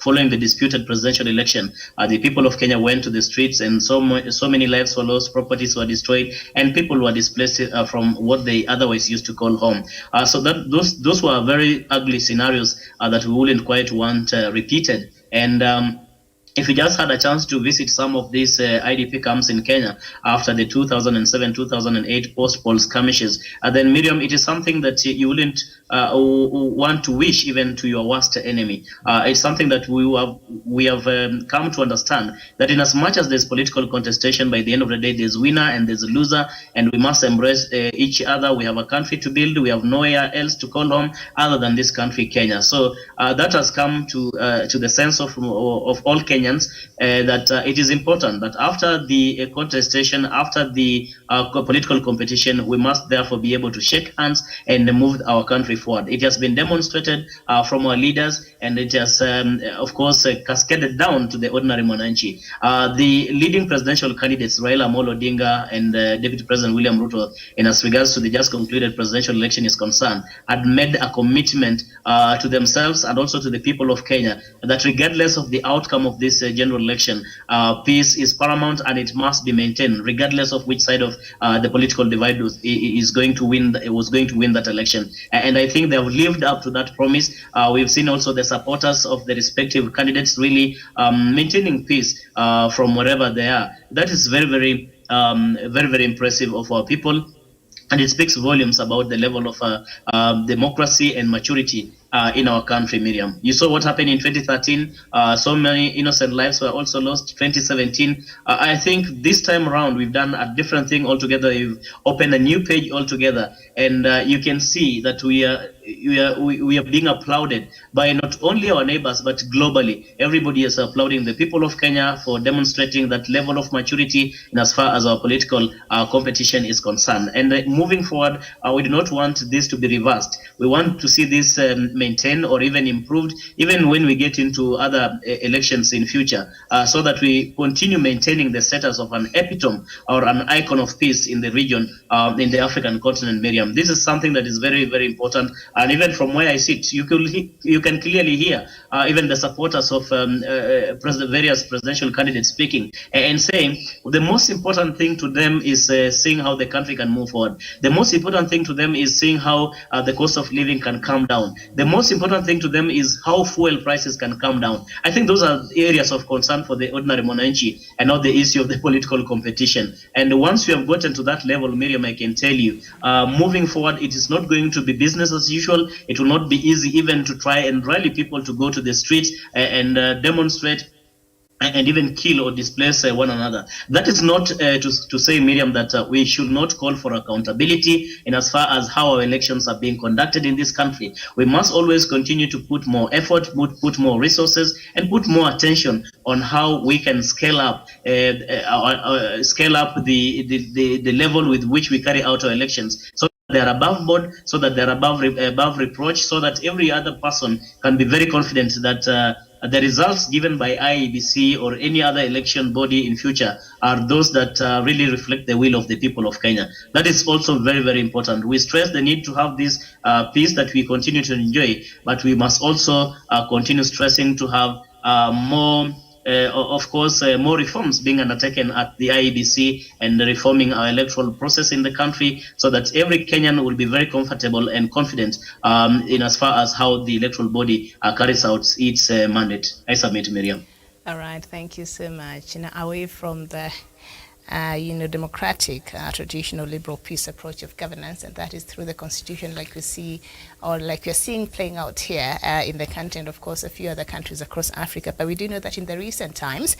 following the disputed presidential election, the people of Kenya went to the streets and so many lives were lost, properties were destroyed, and people were displaced from what they otherwise used to call home. So that those were very ugly scenarios that we wouldn't quite want repeated. And if you just had a chance to visit some of these IDP camps in Kenya after the 2007-2008 post-poll skirmishes, then Miriam, it is something that you wouldn't want to wish even to your worst enemy. It's something that we have come to understand that in as much as there's political contestation, by the end of the day, there's winner and there's a loser, and we must embrace each other. We have a country to build. We have nowhere else to call home other than this country, Kenya. So that has come to the sense of all Kenyans that it is important that after the contestation, after the political competition, we must therefore be able to shake hands and move our country forward. It has been demonstrated from our leaders, and it has, of course, cascaded down to the ordinary mwananchi. The leading presidential candidates, Raila Amolo Odinga and Deputy President William Ruto, in as regards to the just concluded presidential election is concerned, had made a commitment to themselves and also to the people of Kenya that regardless of the outcome of this general election, peace is paramount and it must be maintained, regardless of which side of the political divide was going to win that election. And I think they have lived up to that promise. We've seen also the supporters of the respective candidates really maintaining peace from wherever they are. That is very, very, very impressive of our people. And it speaks volumes about the level of democracy and maturity in our country, Miriam. You saw what happened in 2013. So many innocent lives were also lost. 2017. I think this time around we've done a different thing altogether. We've opened a new page altogether, and you can see that we are being applauded by not only our neighbors but globally. Everybody is applauding the people of Kenya for demonstrating that level of maturity in as far as our political competition is concerned. And moving forward, we do not want this to be reversed. We want to see this maintained or even improved, even when we get into other elections in future, so that we continue maintaining the status of an epitome or an icon of peace in the region, in the African continent, Miriam. This is something that is very, very important. And even from where I sit, you can clearly hear even the supporters of various presidential candidates speaking and saying the most important thing to them is seeing how the country can move forward. The most important thing to them is seeing how the cost of living can come down. The most important thing to them is how fuel prices can come down. I think those are areas of concern for the ordinary mwananchi and not the issue of the political competition. And once we have gotten to that level, Miriam, I can tell you, moving forward, it is not going to be business as usual. It will not be easy even to try and rally people to go to the streets and demonstrate and even kill or displace one another. That is not to say, Miriam, that we should not call for accountability in as far as how our elections are being conducted in this country. We must always continue to put more effort, put more resources, and put more attention on how we can scale up the level with which we carry out our elections. So they are above board, so that they are above reproach, so that every other person can be very confident that the results given by IEBC or any other election body in future are those that really reflect the will of the people of Kenya. That is also very, very important. We stress the need to have this peace that we continue to enjoy, but we must also continue stressing to have more more reforms being undertaken at the IEBC and reforming our electoral process in the country so that every Kenyan will be very comfortable and confident in as far as how the electoral body carries out its mandate. I submit, Miriam. All right, thank you so much. Now, away from the democratic, traditional liberal peace approach of governance, and that is through the constitution, like we see, or like we're seeing playing out here in the country, and of course a few other countries across Africa. But we do know that in the recent times,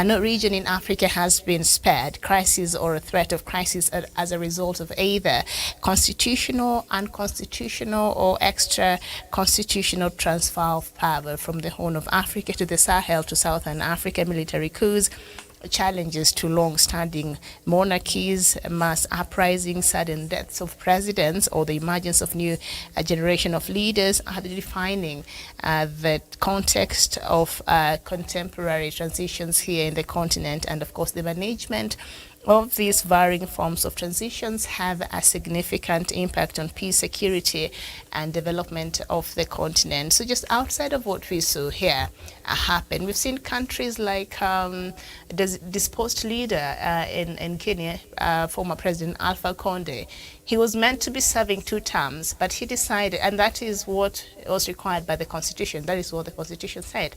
no region in Africa has been spared crisis or a threat of crisis as a result of either constitutional, unconstitutional, or extra constitutional transfer of power from the Horn of Africa to the Sahel to Southern Africa, military coups, challenges to long-standing monarchies, mass uprisings, sudden deaths of presidents, or the emergence of new generation of leaders are defining the context of contemporary transitions here in the continent. And of course, the management of these varying forms of transitions have a significant impact on peace, security, and development of the continent. So just outside of what we saw here happen, we've seen countries like the disposed leader in Kenya, former President Alpha Conde. He was meant to be serving 2 terms, but he decided, and that is what was required by the Constitution. That is what the Constitution said.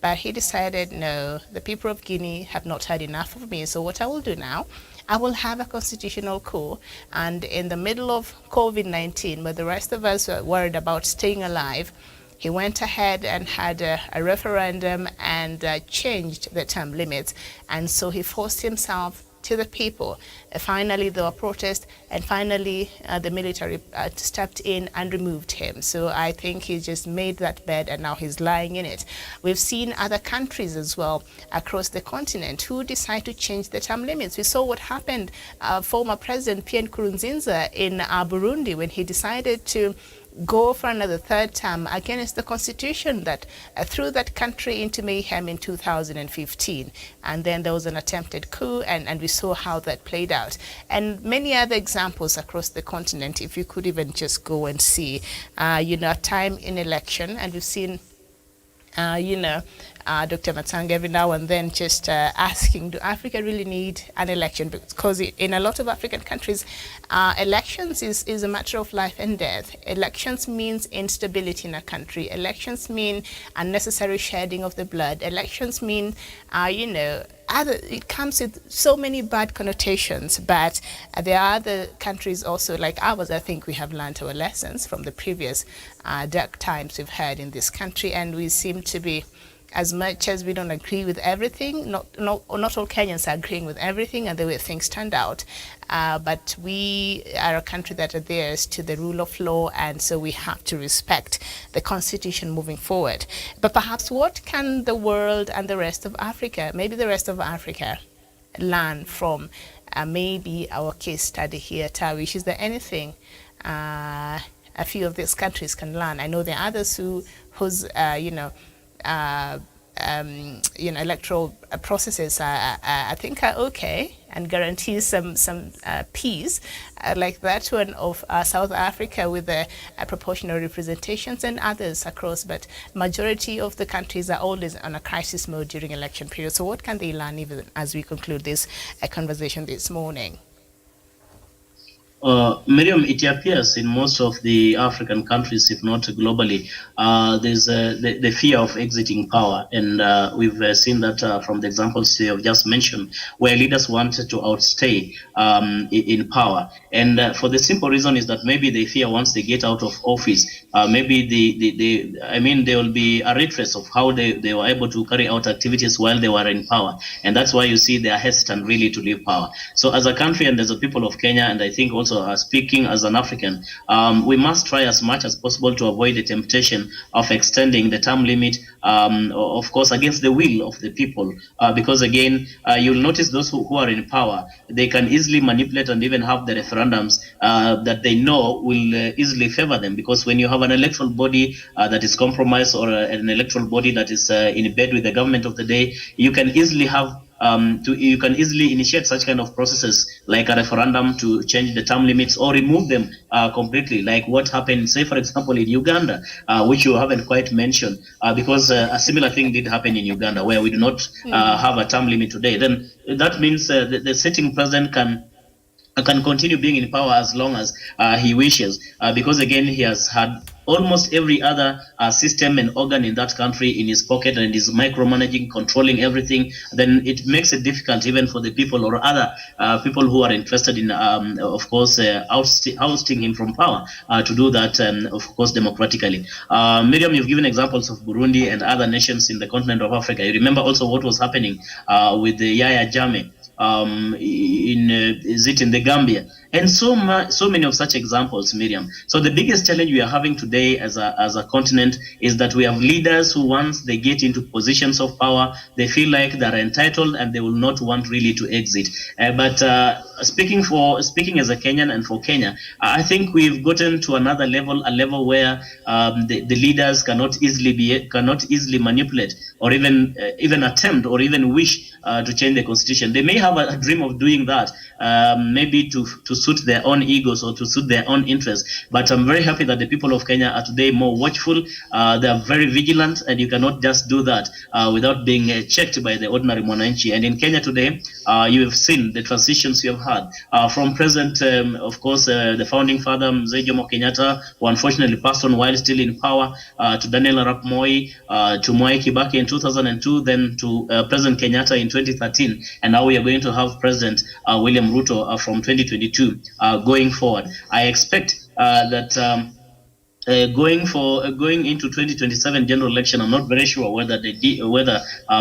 But he decided, no, the people of Guinea have not had enough of me. So what I will do now, I will have a constitutional coup. And in the middle of COVID-19, where the rest of us were worried about staying alive, he went ahead and had a referendum and changed the term limits. And so he forced himself to the people. Finally, there were protests, and finally the military stepped in and removed him. So I think he just made that bed, and now he's lying in it. We've seen other countries as well across the continent who decide to change the term limits. We saw what happened, former President Pierre Nkurunziza in Burundi, when he decided to go for another 3rd term against the constitution that threw that country into mayhem in 2015. And then there was an attempted coup, and we saw how that played out. And many other examples across the continent, if you could even just go and see, a time in election, and we've seen Dr. Matanga every now and then just asking, do Africa really need an election? Because in a lot of African countries, elections is a matter of life and death. Elections means instability in a country. Elections mean unnecessary shedding of the blood. Elections mean, it comes with so many bad connotations, but there are other countries also like ours. I think we have learned our lessons from the previous dark times we've had in this country, and we seem to be, as much as we don't agree with everything, not all Kenyans are agreeing with everything and the way things turned out, but we are a country that adheres to the rule of law, and so we have to respect the Constitution moving forward. But perhaps what can the world and the rest of Africa, maybe the rest of Africa, learn from maybe our case study here, Tawish? Is there anything a few of these countries can learn? I know there are others whose electoral processes I think are okay and guarantee some peace, like that one of South Africa with the proportional representations, and others across. But majority of the countries are always on a crisis mode during election period. So what can they learn even as we conclude this conversation this morning? Miriam, it appears in most of the African countries, if not globally, there's the fear of exiting power. And we've seen that from the examples you have just mentioned, where leaders wanted to outstay in power. And for the simple reason is that maybe they fear once they get out of office, maybe there will be a retrace of how they were able to carry out activities while they were in power. And that's why you see they are hesitant really to leave power. So as a country and as a people of Kenya, and I think also also speaking as an African, we must try as much as possible to avoid the temptation of extending the term limit, of course, against the will of the people. Because again, you'll notice those who are in power, they can easily manipulate and even have the referendums that they know will easily favor them. Because when you have an electoral body that is compromised, or an electoral body that is in bed with the government of the day, you can easily have you can easily initiate such kind of processes like a referendum to change the term limits or remove them completely, like what happened, say for example, in Uganda, which you haven't quite mentioned, because a similar thing did happen in Uganda, where we do not have a term limit today. Then that means the sitting president can continue being in power as long as he wishes, because again, he has had almost every other system and organ in that country in his pocket, and is micromanaging, controlling everything. Then it makes it difficult even for the people or other people who are interested in, of course, ousting him from power, to do that, of course, democratically. Miriam, you've given examples of Burundi and other nations in the continent of Africa. You remember also what was happening with the Yaya Jammeh, is it in the Gambia, and so many of such examples, Miriam. So the biggest challenge we are having today as a continent is that we have leaders who, once they get into positions of power, they feel like they're entitled and they will not want really to exit. But speaking as a Kenyan and for Kenya, I think we've gotten to another level, a level where the leaders cannot easily manipulate, or even attempt, or even wish to change the constitution. They may have a dream of doing that, maybe to suit their own egos or to suit their own interests. But I'm very happy that the people of Kenya are today more watchful. They are very vigilant, and you cannot just do that without being checked by the ordinary mwananchi. And in Kenya today, you have seen the transitions you have had from President, of course, the founding father Mzee Jomo Kenyatta, who unfortunately passed on while still in power, to Daniel Arap Moi, to Mwai Kibaki in 2002, then to President Kenyatta in 2013, and now we are going to have President William Ruto from 2022 going forward. I expect that going into 2027 general election, I'm not very sure whether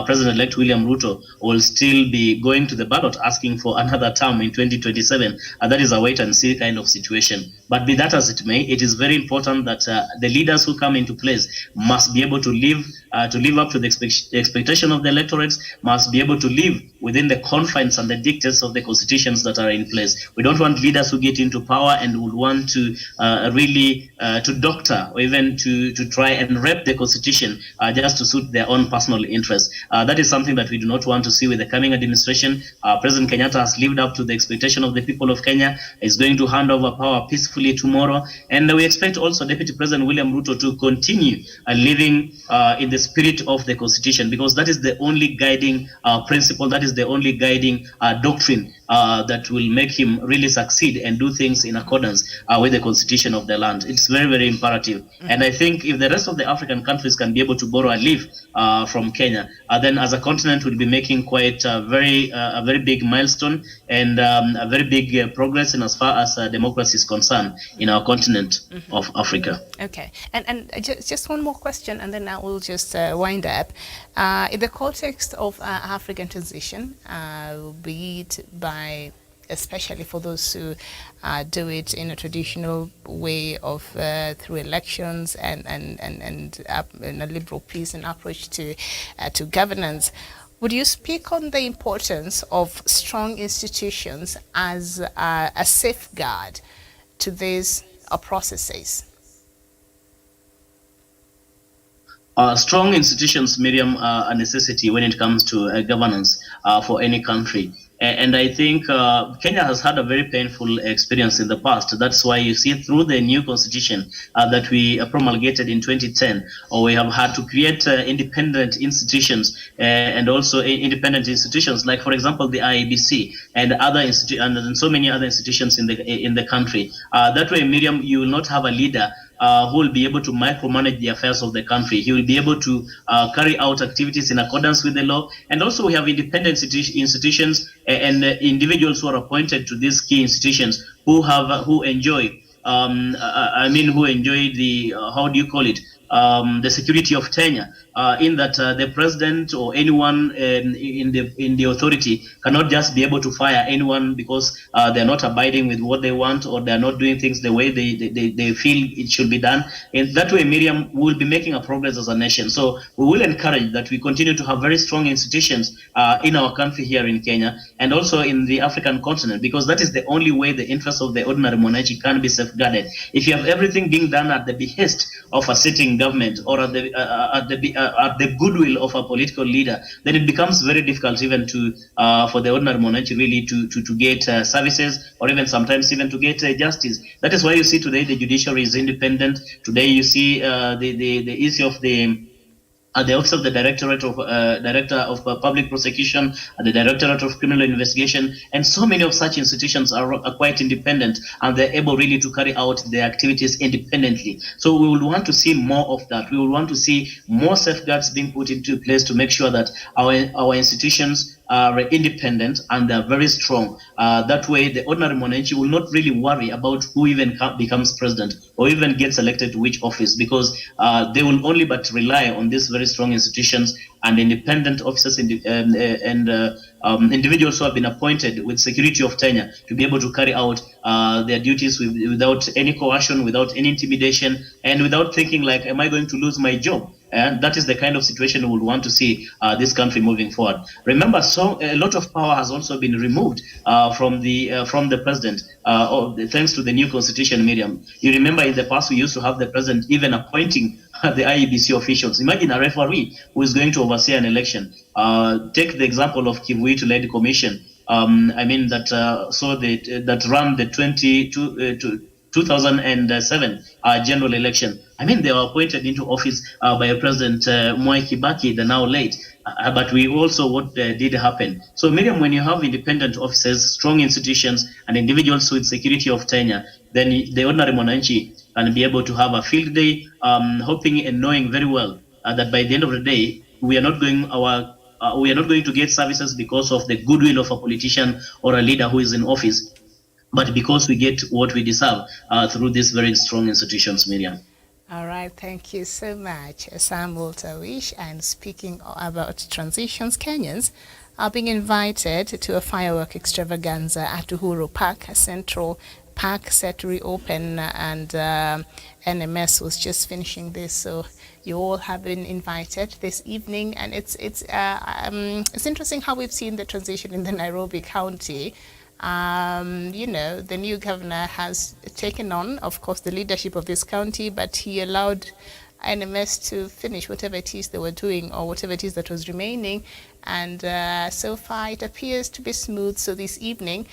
President-elect William Ruto will still be going to the ballot asking for another term in 2027. That is a wait and see kind of situation. But be that as it may, it is very important that the leaders who come into place must be able to live up to the expectation of the electorate, must be able to live within the confines and the dictates of the constitutions that are in place. We don't want leaders who get into power and would want to really to doctor, or even to try and rep the constitution just to suit their own personal interests. That is something that we do not want to see with the coming administration. President Kenyatta has lived up to the expectation of the people of Kenya. Is going to hand over power peacefully tomorrow, and we expect also Deputy President William Ruto to continue living in the spirit of the constitution, because that is the only guiding principle, that is the only guiding doctrine that will make him really succeed and do things in accordance with the constitution of the land. It's very, very imperative. Mm-hmm. And I think if the rest of the African countries can be able to borrow a leaf from Kenya, then as a continent we'll be making quite a very big milestone, and a very big progress in as far as democracy is concerned in our continent of Africa. Okay, and just one more question, and then I will just wind up. In the context of African transition, be it by, especially for those who do it in a traditional way of through elections and a liberal peace and approach to governance, would you speak on the importance of strong institutions as a safeguard to these processes? Strong institutions, Miriam, are a necessity when it comes to governance for any country. And I think Kenya has had a very painful experience in the past. That's why you see through the new constitution that we promulgated in 2010, or we have had to create independent institutions and also independent institutions, like, for example, the IEBC and other and so many other institutions in the country. That way, Miriam, you will not have a leader who will be able to micromanage the affairs of the country. He will be able to carry out activities in accordance with the law. And also we have independent institutions and individuals who are appointed to these key institutions who enjoy the, how do you call it, the security of tenure, in that the president or anyone in the authority cannot just be able to fire anyone because they're not abiding with what they want, or they're not doing things the way they feel it should be done. In that way, Miriam, will be making a progress as a nation. So we will encourage that we continue to have very strong institutions in our country here in Kenya, and also in the African continent, because that is the only way the interests of the ordinary monarchy can be safeguarded. If you have everything being done at the behest of a sitting government, or at the goodwill of a political leader, then it becomes very difficult even to for the ordinary monarchy really to get services, or even sometimes even to get justice. That is why you see today the judiciary is independent. Today you see the issue of the Office of the Director of Public Prosecution, the Directorate of Criminal Investigation, and so many of such institutions are quite independent, and they're able really to carry out their activities independently. So we would want to see more of that. We would want to see more safeguards being put into place to make sure that our institutions are independent and they're very strong. That way, the ordinary monarchy will not really worry about who even becomes president or even gets elected to which office, because they will only but rely on these very strong institutions and independent officers and individuals who have been appointed with security of tenure to be able to carry out their duties without any coercion, without any intimidation, and without thinking like, am I going to lose my job? And that is the kind of situation we would want to see this country moving forward. Remember, so a lot of power has also been removed from the president, thanks to the new constitution, Miriam. You remember in the past we used to have the president even appointing the IEBC officials. Imagine a referee who is going to oversee an election. Take the example of Kivuitu-led commission. That ran the 2007 general election. I mean, they were appointed into office by President Mwai Kibaki, the now late. But we also what did happen. So, Miriam, when you have independent officers, strong institutions, and individuals with security of tenure, then the ordinary monarchy can be able to have a field day, hoping and knowing very well that by the end of the day, we are not going to get services because of the goodwill of a politician or a leader who is in office, but because we get what we deserve through these very strong institutions, Miriam. All right, thank you so much, Samuel Tawish. And speaking about transitions, Kenyans are being invited to a firework extravaganza at Uhuru Park, a central park set to reopen, and NMS was just finishing this, so you all have been invited this evening. And it's interesting how we've seen the transition in the Nairobi County. The new governor has taken on, of course, the leadership of this county, but he allowed NMS to finish whatever it is they were doing or whatever it is that was remaining. And so far it appears to be smooth. So this evening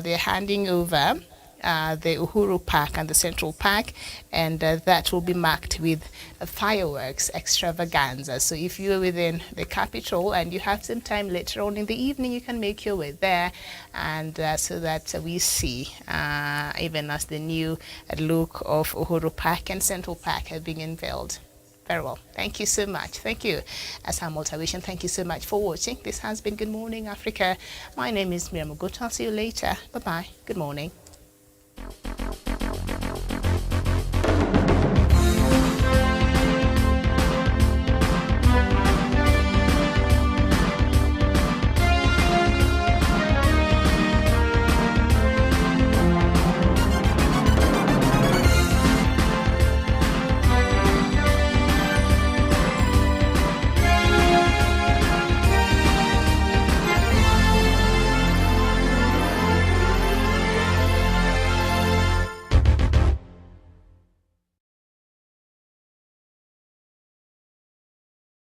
they're handing over the Uhuru Park and the Central Park, and that will be marked with a fireworks extravaganza. So if you're within the capital and you have some time later on in the evening, you can make your way there, and so that we see even as the new look of Uhuru Park and Central Park are being unveiled. Very well. Thank you so much. Thank you, Samuel Tawish, and thank you so much for watching. This has been Good Morning Africa. My name is Miriam Oguta. I'll see you later. Bye-bye. Good morning.